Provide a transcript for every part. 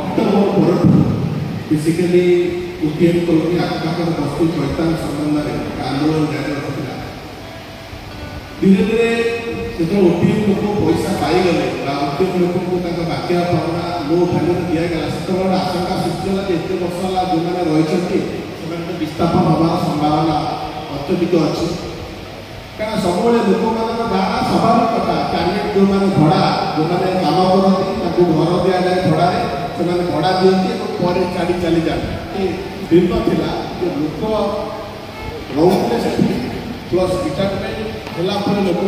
October basically OTM colony ଆଖପାଖର ବସ୍ତି ଥଇଥାନ ସମ୍ବନ୍ଧରେ ଆନ୍ଦୋଳନ ଜାରି ରଖିଥିଲା। ଧୀରେ ଧୀରେ ଯେତେବେଳେ ଓଟିଏମ୍ ଲୋକ ପଇସା ପାଇଗଲେ ବା ଓଟିଏମ୍ ଲୋକଙ୍କୁ ତାଙ୍କ ବାକିଆ ପାଉଣା ଲୋ ଭ୍ୟାଲ୍ୟୁରେ ଦିଆଗଲା, ସେତେବେଳେ ଆଶଙ୍କା ସୃଷ୍ଟି ହେଲା ଯେ ଏତେ ବର୍ଷ ହେଲା ଯେଉଁମାନେ ରହିଛନ୍ତି ସେମାନେ ବିସ୍ଥାପନ ହେବାର ସମ୍ଭାବନା ଅତ୍ୟଧିକ ଅଛି। କାରଣ ସବୁବେଳେ ଲୋକମାନଙ୍କ ଗାଁ ସ୍ୱାଭାବିକ କଥା, କ୍ୟାଣ୍ଡିଡେଟ୍ ଯେଉଁମାନେ ଯେଉଁମାନେ କାମ କରନ୍ତି ତାଙ୍କୁ ଘର ଦିଆଯାଏ ଭଡ଼ାରେ, ସେମାନେ ଭଡ଼ା ଦିଅନ୍ତି ଏବଂ ପରେ ଛାଡ଼ି ଚାଲିଯାଆନ୍ତି। ଏ ଭିନ୍ନ ଥିଲା ଯେ ଲୋକ ରହୁଥିଲେ ସେଠି ପ୍ଲସ୍ ରିଟାୟାରମେଣ୍ଟ ହେଲା ପରେ ଲୋକ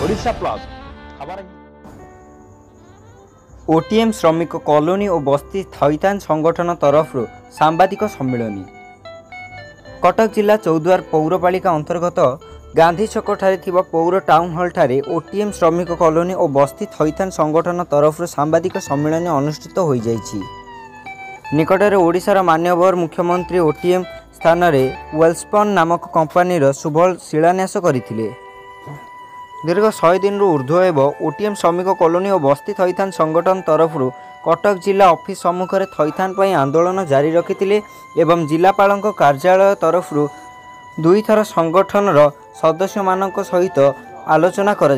ओडिशा प्लस खबर। ओटीएम श्रमिक कॉलोनी और बस्ती थैथान संगठन तरफ सांबादिक सम्मेलन। कटक जिला चौद्वार पौरपालिका अंतर्गत गांधी छक पौर टाउन हॉल ठारे ओटीएम श्रमिक कॉलोनी और बस्ती थैथान संगठन तरफ सांबादिक सम्मेलन अनुष्ठित हो जाइछि। निकटरे ओडिशार मान्यवर मुख्यमंत्री ओटीएम स्थान में वेल्सपन नामक कंपनीर शुभ शिलान्यास करथिले। दीर्घ 100 दिन ऊर्ध्व एवं ओटीएम श्रमिक कॉलोनी और बस्ती थैथान संगठन तरफ कटक जिला ऑफिस सम्मुख में थैथान पर आंदोलन जारी रखिते एवं जिलापाल कार्यालय तरफ 2 थर संगठन सदस्य मान सहित आलोचना कर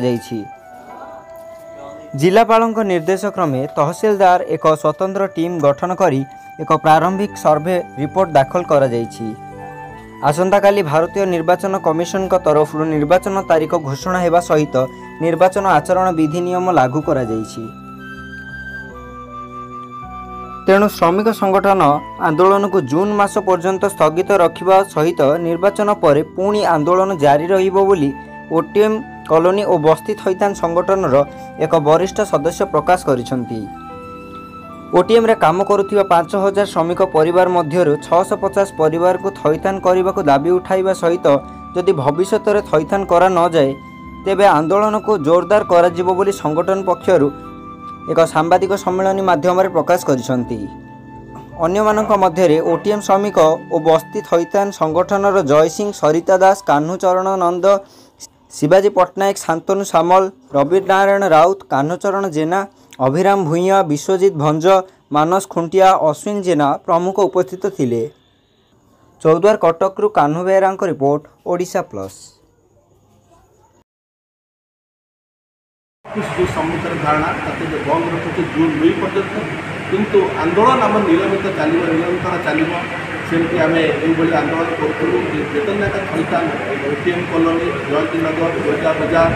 जिलापाल निर्देश क्रमे तहसीलदार एक स्वतंत्र टीम गठन करी एक प्रारंभिक सर्वे रिपोर्ट दाखल कर आसंता काली भारतीय निर्वाचन कमिशन तरफ निर्वाचन तारीख घोषणा होगा सहित निर्वाचन आचरण विधि नियम लागू करा जाइछि। तेणु श्रमिक संगठन आंदोलन को जून मास पर्यंत स्थगित रखिबा सहित निर्वाचन पर पुणी आंदोलन जारी रहिबो बोली ओटीएम कॉलोनी और बस्ती थैथान संगठन एक वरिष्ठ सदस्य प्रकाश करिसंती। ओटीएम रे काम करुथिबा 5000 श्रमिक परिवार मध्यरु 650 परिवार को थैथान करने दाबी उठाइबा सहित जदि भविष्य में थैथान करा न जाए तेबे आंदोलन को जोरदार करा जिवो बोली संगठन पक्षरु एक सांबादिक सम्मेलन माध्यम प्रकाश करिसंती। अन्यमानक मध्यरे ओटीएम श्रमिक और बस्ती थैथान संगठनर जय सिंह, सरिता दास, कान्हूचरण नंद, शिवाजी पट्टनायक, शांतनु सामल, रवि नारायण राउत, कान्हूचरण जेना, अभिराम भूइया, विश्वजित भंज, मानस खुंटिया, अश्विन जेना प्रमुख उपस्थित थिले। Choudwar Cuttack Kanhu Behera report, Odisha plus. जो सम्मुखर धारणा जो बंद रखुचे जून 2 पर्यंत, किंतु आंदोलन आम नियमित चलो निरंतर चलो सेमती आम ये आंदोलन करूँ। जेतन थैथान ओटीएम कॉलोनी, जयंती नगर, गोजा बजार,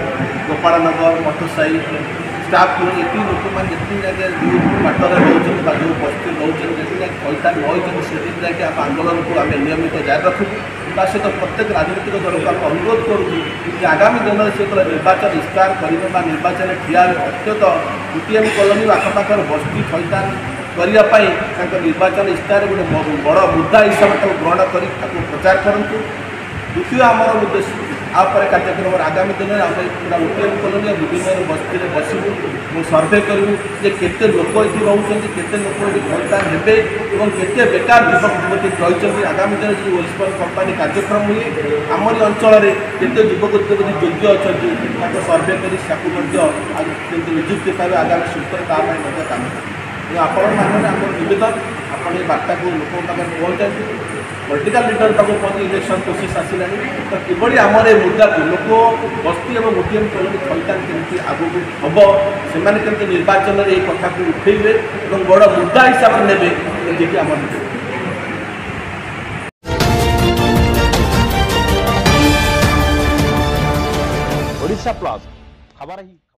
गोपाल नगर, मठसाई स्टाफ ये लोक मैंने जितनी जगह जो बाटर रोचे जो बस्ती रोचे जितनी थैथान रही से जाके आंदोलन को आम नियमित जारी रखू। सहित प्रत्येक राजनीतिक दल को आम अनुरोध करूँ आगामी दिन में जो निर्वाचन इस्तार करेंगे निर्वाचन ठिया अत्यंत ओटीएम कॉलोनी आखपाखर बस्ती थैथान करने निर्वाचन इस्तार गोटे बड़ मुद्दा हिसाब से ग्रहण कर प्रचार करूँ। द्वितीय आमर उद्देश्य आपर कार्यक्रम आगामी दिन में आम पूरा ओटीएम कॉलोनी विभिन्न बस्ती में बसबू सर्वे करूँ जे केते लोक ये रोचे केते लोक ये थैथान हे और केते बेकार युवक युवती रही। आगामी दिन जो वेल्सपन कंपानी कार्यक्रम हुए आमरी अंचल में केते युवक युवती योग्य अच्छा सर्वे कर निजुक्ति पाए आगामी सूत्र काम आपण मैंने आम नवेदन आप बार्ता को लोक पहुँचा पॉलिटिकल लीडर तक पहुँच इलेक्शन प्रोसेस आसला तो किभली आमर मुद्दा को लोक बस्ती और ओटीएम कॉलोनी थैथान केमती आगू हम से निर्वाचन में ये कथा को उठेबे और बड़ मुद्दा हिसाब से ने जी आम ओडिशा प्लस खबर।